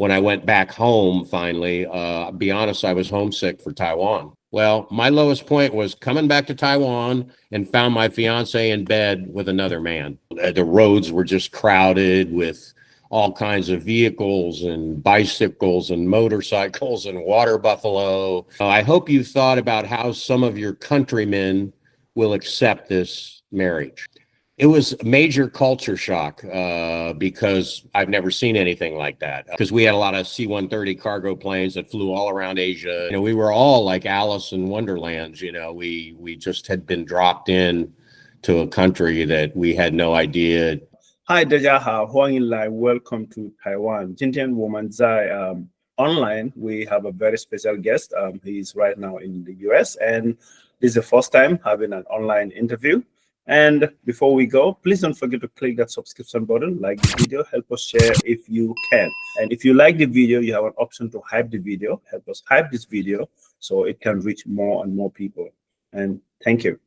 when I went back home finally, be honest, I was homesick for Taiwan. Well, my lowest point was coming back to Taiwan and found my fiance in bed with another man. The roads were just crowded with all kinds of vehicles and bicycles and motorcycles and water buffalo. I hope you thought about how some of your countrymen will accept this marriage. It was a major culture shock because I've never seen anything like that. Because we had a lot of C-130 cargo planes that flew all around Asia. We were all like Alice in Wonderland. We just had been dropped in to a country that we had no idea. Hi, 大家好，欢迎来 Welcome to Taiwan. 今天我们在 online. We have a very special guest. He is right now in the US, and this is the first time having an online interview. And before we go, please don't forget to click that subscription button, like the video, help us share if you can. And if you like the video, you have an option to hype the video, help us hype this video so it can reach more and more people. And thank you.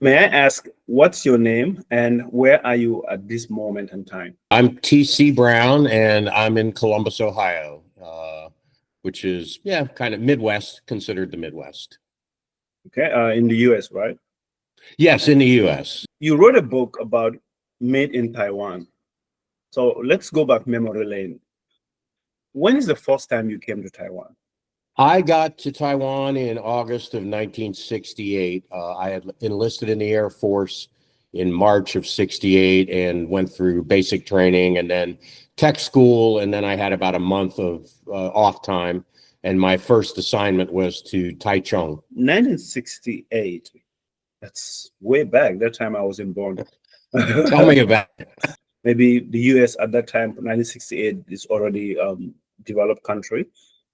May I ask, what's your name and where are you at this moment in time? I'm T.C. Brown and I'm in Columbus, Ohio, which is, kind of Midwest, considered the Midwest. Okay, in the US, right? Yes, in the U.S. You wrote a book about Made in Taiwan. So let's go back memory lane. When is the first time you came to Taiwan? I got to Taiwan in August of 1968. I had enlisted in the Air Force in March of 68 and went through basic training and then tech school. And then I had about a month of off time. And my first assignment was to Taichung. 1968. That's way back. That time I wasn't born. Tell me about it. Maybe the US at that time, 1968, is already developed country.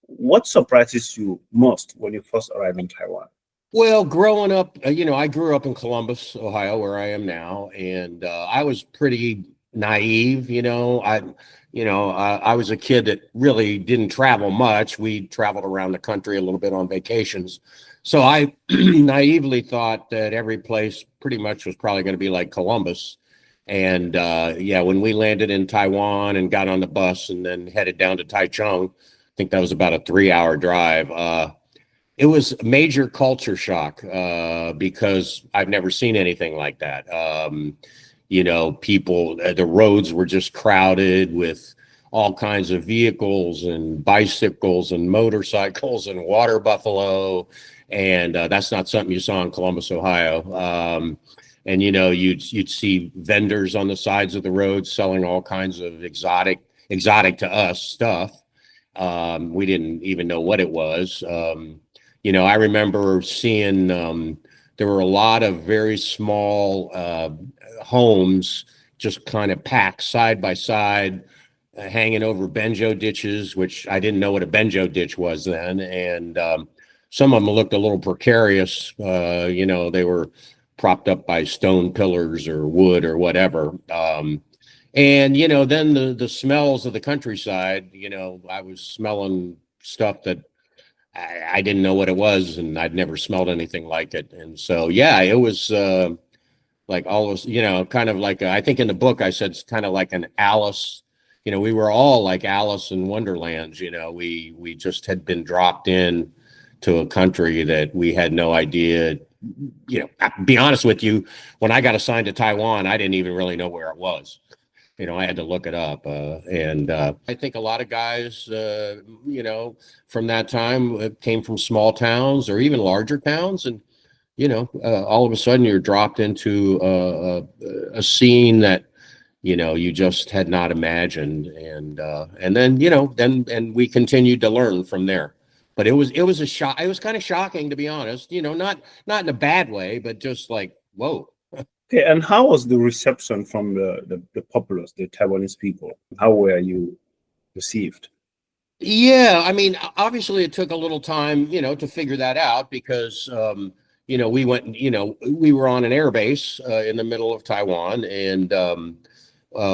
What surprises you most when you first arrived in Taiwan? Well, growing up, I grew up in Columbus, Ohio, where I am now, and I was pretty naive. I was a kid that really didn't travel much. We traveled around the country a little bit on vacations. So I naively thought that every place pretty much was probably going to be like Columbus. And when we landed in Taiwan and got on the bus and then headed down to Taichung, I think that was about a 3-hour drive. It was a major culture shock because I've never seen anything like that. People, the roads were just crowded with all kinds of vehicles and bicycles and motorcycles and water buffalo. And that's not something you saw in Columbus, Ohio. And you'd see vendors on the sides of the road selling all kinds of exotic to us stuff. We didn't even know what it was. I remember seeing there were a lot of very small homes just kind of packed side by side, hanging over benjo ditches, which I didn't know what a benjo ditch was then. And some of them looked a little precarious. They were propped up by stone pillars or wood or whatever. And, then the smells of the countryside, I was smelling stuff that I didn't know what it was, and I'd never smelled anything like it. And so, it was like almost, kind of like, I think in the book I said it's kind of like an Alice, we were all like Alice in Wonderland. We just had been dropped in to a country that we had no idea. I'll be honest with you, when I got assigned to Taiwan, I didn't even really know where it was. I had to look it up. And I think a lot of guys, from that time came from small towns or even larger towns. And, all of a sudden you're dropped into a scene that, you just had not imagined. And then we continued to learn from there. But it was a shock. It was kind of shocking, to be honest, not in a bad way, but just like, whoa. Okay, and how was the reception from the populace, the Taiwanese people? How were you received? Yeah, I mean, obviously it took a little time, to figure that out because, we went, we were on an air base in the middle of Taiwan, and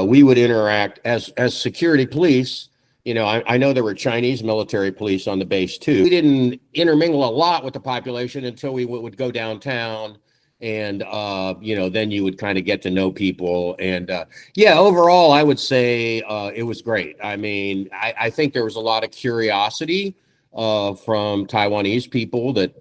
we would interact as security police. I know there were Chinese military police on the base too. We didn't intermingle a lot with the population until we would go downtown And, then you would kind of get to know people. And overall, I would say it was great. I mean, I think there was a lot of curiosity from Taiwanese people that,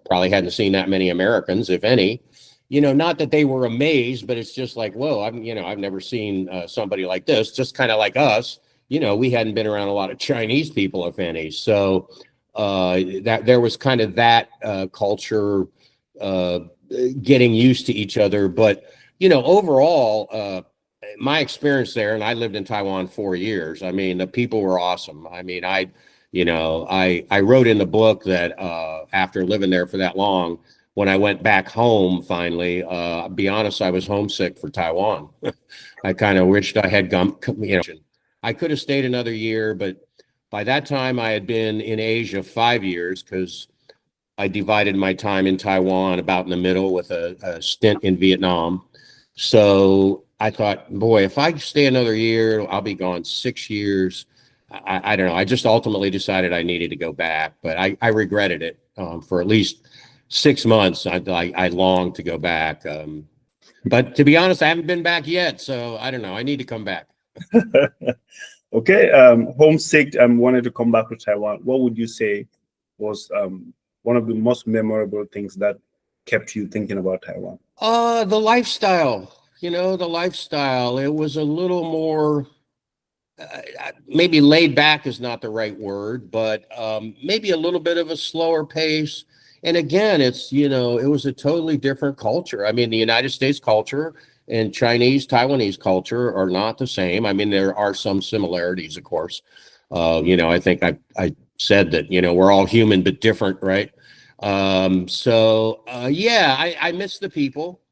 probably hadn't seen that many Americans, if any. Not that they were amazed, but it's just like, whoa, I've never seen somebody like this, just kind of like us. We hadn't been around a lot of Chinese people, if any. So that there was kind of that culture getting used to each other. But, overall, my experience there, and I lived in Taiwan 4 years. I mean, the people were awesome. I mean, I wrote in the book that after living there for that long, when I went back home, finally, be honest, I was homesick for Taiwan. I kind of wished I had gone, I could have stayed another year, but by that time I had been in Asia 5 years because I divided my time in Taiwan about in the middle with a stint in Vietnam. So I thought, boy, if I stay another year, I'll be gone 6 years. I don't know. I just ultimately decided I needed to go back, but I regretted it for at least 6 months. I longed to go back. But to be honest, I haven't been back yet. So I don't know. I need to come back. Okay. Homesick and wanted to come back to Taiwan. What would you say was one of the most memorable things that kept you thinking about Taiwan? The lifestyle, the lifestyle. It was a little more, maybe laid back is not the right word, but maybe a little bit of a slower pace. And again, it's, it was a totally different culture. I mean, the United States culture and Taiwanese culture are not the same. I mean, there are some similarities, of course. I think I said that, we're all human, but different, right? I miss the people.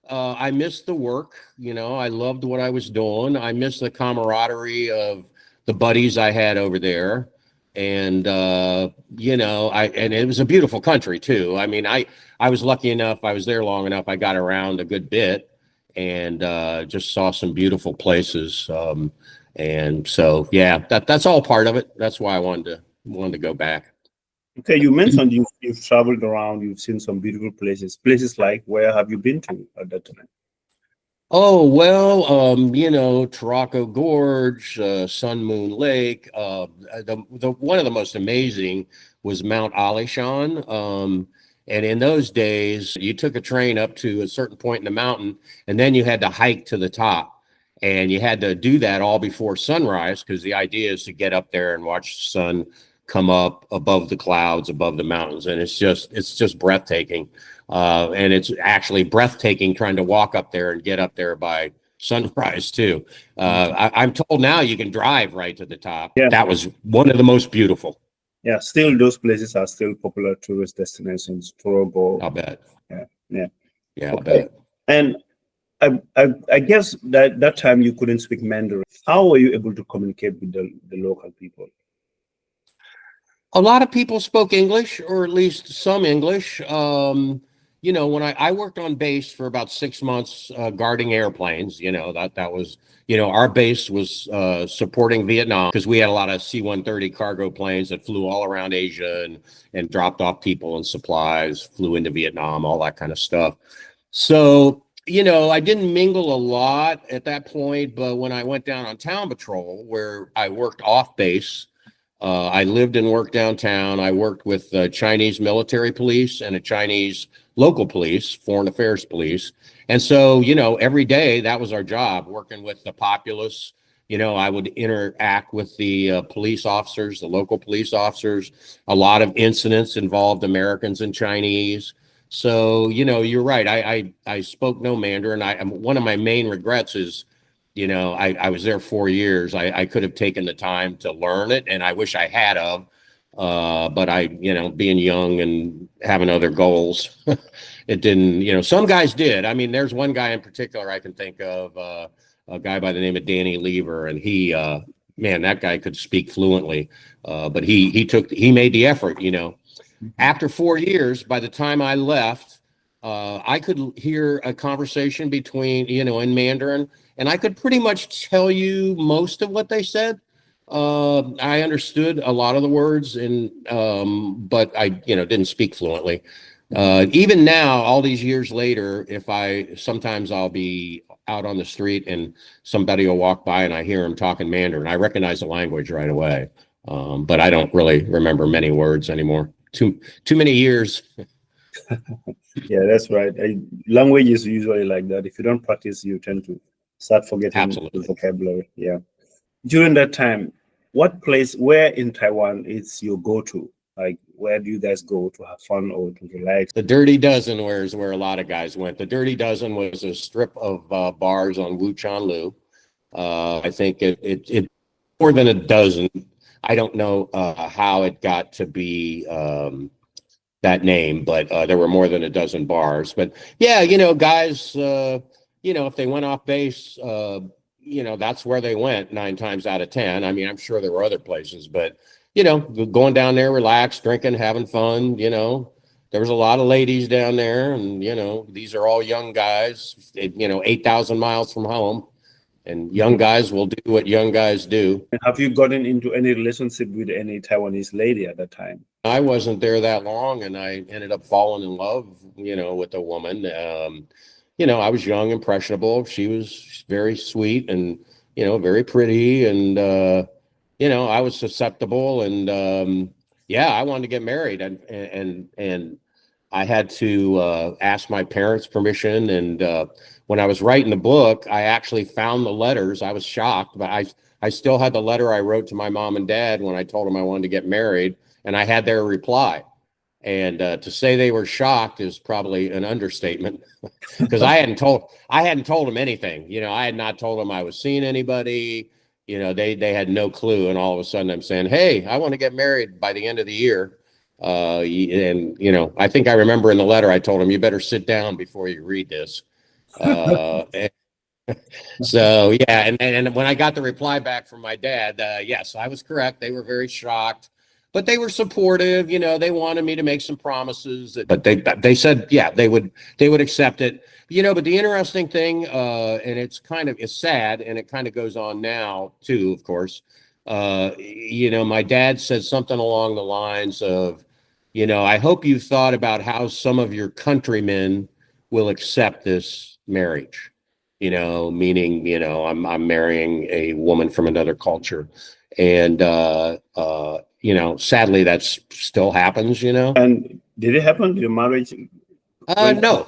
I miss the work. I loved what I was doing. I miss the camaraderie of the buddies I had over there. And, and it was a beautiful country too. I mean, I was lucky enough, I was there long enough. I got around a good bit and just saw some beautiful places. And so, that's all part of it. That's why I wanted to go back. Okay, you mentioned you've traveled around, you've seen some beautiful places. Places like, where have you been to at that time? Oh, well, Taraco Gorge, Sun Moon Lake. One of the most amazing was Mount Alishan. And in those days, you took a train up to a certain point in the mountain, and then you had to hike to the top. And you had to do that all before sunrise, because the idea is to get up there and watch the sun come up above the clouds, above the mountains. And it's just breathtaking. And it's actually breathtaking trying to walk up there and get up there by sunrise too. I'm told now you can drive right to the top. Yeah. That was one of the most beautiful. Yeah, still those places are still popular tourist destinations. Torogo. I'll bet. Yeah, okay. I'll bet. And I guess that time you couldn't speak Mandarin. How were you able to communicate with the local people? A lot of people spoke English, or at least some English. When I worked on base for about 6 months, guarding airplanes, that was, our base was supporting Vietnam, because we had a lot of C-130 cargo planes that flew all around Asia and dropped off people and supplies, flew into Vietnam, all that kind of stuff. So, I didn't mingle a lot at that point, but when I went down on town patrol, where I worked off base, I lived and worked downtown. I worked with Chinese military police and a Chinese local police, foreign affairs police. And so, every day that was our job, working with the populace. I would interact with the police officers, the local police officers. A lot of incidents involved Americans and Chinese. So, you're right. I spoke no Mandarin. One of my main regrets is, I was there 4 years. I could have taken the time to learn it, and I wish I had of. But being young and having other goals, it didn't, some guys did. I mean, there's one guy in particular I can think of, a guy by the name of Danny Lever, and he, that guy could speak fluently. But he made the effort, After 4 years, by the time I left, I could hear a conversation between, in Mandarin, and I could pretty much tell you most of what they said. I understood a lot of the words, but I, didn't speak fluently. Even now, all these years later, sometimes I'll be out on the street and somebody will walk by and I hear them talking Mandarin. I recognize the language right away, but I don't really remember many words anymore. Too many years. Yeah, that's right. Language is usually like that. If you don't practice, you tend to start forgetting Absolutely. the vocabulary. Yeah. During that time, where in Taiwan is your go-to? Like, where do you guys go to have fun or to relax? The Dirty Dozen is where a lot of guys went. The Dirty Dozen was a strip of bars on Wuchan Lu. I think it more than a dozen. I don't know how it got to be that name, but there were more than a dozen bars. But yeah, guys, if they went off base, that's where they went 9 times out of 10. I mean, I'm sure there were other places, but going down there, relaxed, drinking, having fun, there was a lot of ladies down there, and these are all young guys, 8,000 miles from home, and young guys will do what young guys do. Have you gotten into any relationship with any Taiwanese lady at that time? I wasn't there that long, and I ended up falling in love, with a woman. I was young, impressionable. She was very sweet and, very pretty, and I was susceptible, and I wanted to get married, and I had to ask my parents' permission. And when I was writing the book, I actually found the letters. I was shocked, but I still had the letter I wrote to my mom and dad when I told them I wanted to get married, and I had their reply. And to say they were shocked is probably an understatement, because I hadn't told them anything. I had not told them I was seeing anybody. They had no clue, and all of a sudden I'm saying, "Hey, I want to get married by the end of the year." And I think I remember in the letter I told him, "You better sit down before you read this." So yeah, and when I got the reply back from my dad, yes, I was correct. They were very shocked, but they were supportive. They wanted me to make some promises, but they said, yeah, they would accept it. But the interesting thing, and it's sad, and it kind of goes on now too, of course. My dad said something along the lines of, I hope you've thought about how some of your countrymen will accept this marriage. Meaning, I'm marrying a woman from another culture, and sadly, that still happens. And did it happen? Your marriage? No.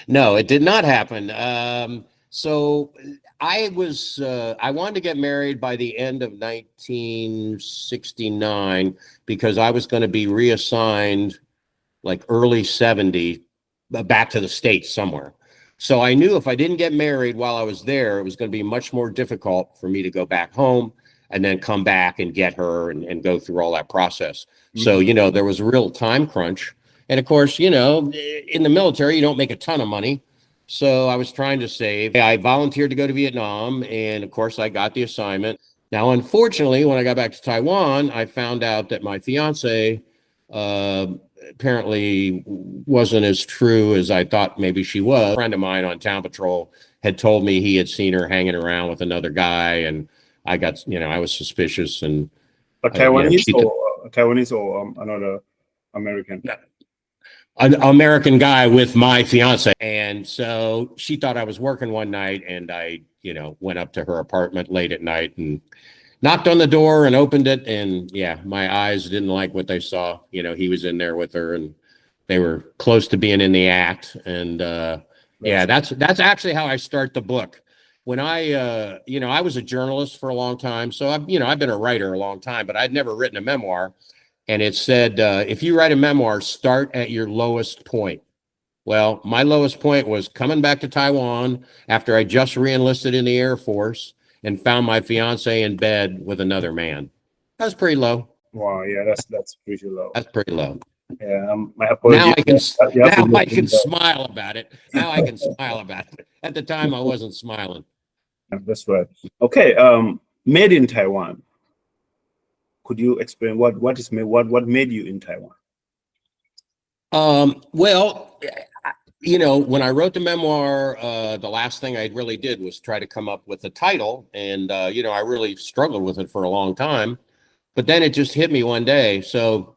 No, it did not happen. So I wanted to get married by the end of 1969, because I was going to be reassigned like early 70 back to the States somewhere. So I knew if I didn't get married while I was there, it was going to be much more difficult for me to go back home and then come back and get her and go through all that process. Mm-hmm. So, there was a real time crunch. And of course, in the military, you don't make a ton of money. So I was trying to save. I volunteered to go to Vietnam, and of course, I got the assignment. Now, unfortunately, when I got back to Taiwan, I found out that my fiance apparently wasn't as true as I thought maybe she was. A friend of mine on town patrol had told me he had seen her hanging around with another guy, and I got, I was suspicious. And a Taiwanese or another American? An American guy with my fiance. And so she thought I was working one night, and I, went up to her apartment late at night and knocked on the door and opened it. And yeah, my eyes didn't like what they saw. He was in there with her, and they were close to being in the act. And that's actually how I start the book. When I was a journalist for a long time. So I've been a writer a long time, but I'd never written a memoir. And it said, if you write a memoir, start at your lowest point. Well, my lowest point was coming back to Taiwan after I just reenlisted in the Air Force and found my fiance in bed with another man. That was pretty low. Wow, yeah, that's pretty low. That's pretty low. Yeah, my apologies. Now I can smile about it. Now I can smile about it. At the time, I wasn't smiling. That's right. Okay, made in Taiwan. Could you explain what made you in Taiwan? Well, when I wrote the memoir, the last thing I really did was try to come up with a title, and I really struggled with it for a long time. But then it just hit me one day. So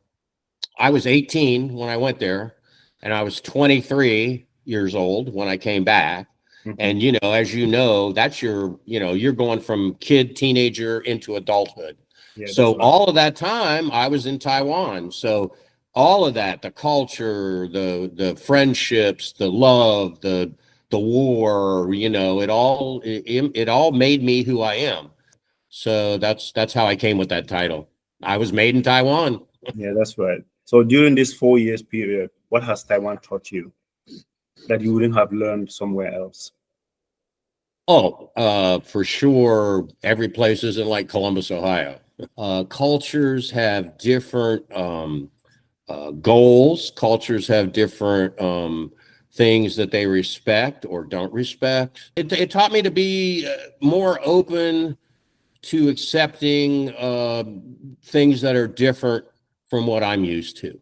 I was 18 when I went there. and I was 23 years old when I came back. And, as you know, that's you're going from kid, teenager into adulthood. Yeah, So right. all of that time I was in Taiwan. So all of that, the culture, the friendships, the love, the war, it all made me who I am. So that's how I came with that title. I was made in Taiwan. Yeah, that's right. So during this 4 years period, what has Taiwan taught you that you wouldn't have learned somewhere else? Oh, for sure. Every place isn't like Columbus, Ohio. Cultures have different goals. Cultures have different things that they respect or don't respect. It taught me to be more open to accepting things that are different from what I'm used to,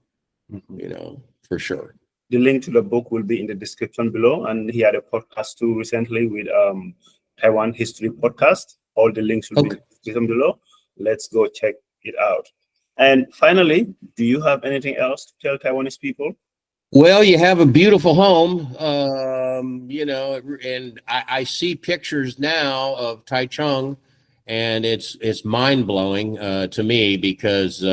for sure. The link to the book will be in the description below. And he had a podcast too recently with Taiwan History Podcast. All the links will be in the description below. Let's go check it out. And finally, do you have anything else to tell Taiwanese people? Well, you have a beautiful home, and I see pictures now of Taichung, and it's mind-blowing to me because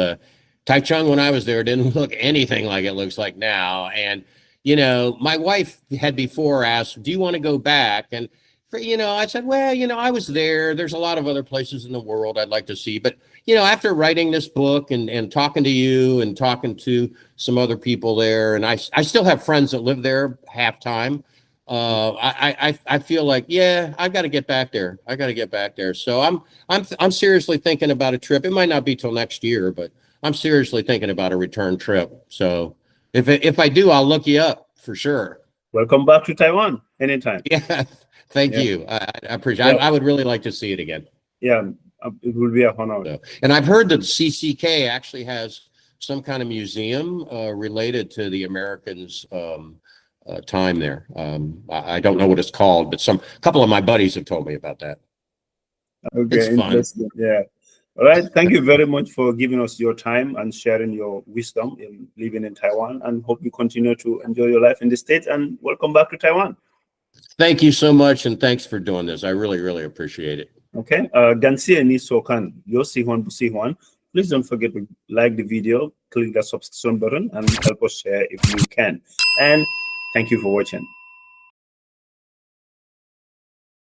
Taichung, when I was there, didn't look anything like it looks like now. And, my wife had before asked, do you want to go back? And, I said, well, I was there. There's a lot of other places in the world I'd like to see. But, after writing this book and talking to you and talking to some other people there, and I still have friends that live there half time. I feel like, I've got to get back there. I got to get back there. So I'm seriously thinking about a trip. It might not be till next year, but I'm seriously thinking about a return trip. So if I do, I'll look you up for sure. Welcome back to Taiwan anytime. Yeah, thank you. I appreciate it. I would really like to see it again. Yeah, it will be a honor. So, and I've heard that CCK actually has some kind of museum related to the Americans' time there. I don't know what it's called, but a couple of my buddies have told me about that. Okay, it's fun. Yeah. All right. Thank you very much for giving us your time and sharing your wisdom in living in Taiwan, and hope you continue to enjoy your life in the States, and welcome back to Taiwan. Thank you so much. And thanks for doing this. I really, really appreciate it. Okay. Please don't forget to like the video, click the subscription button, and help us share if you can. And thank you for watching.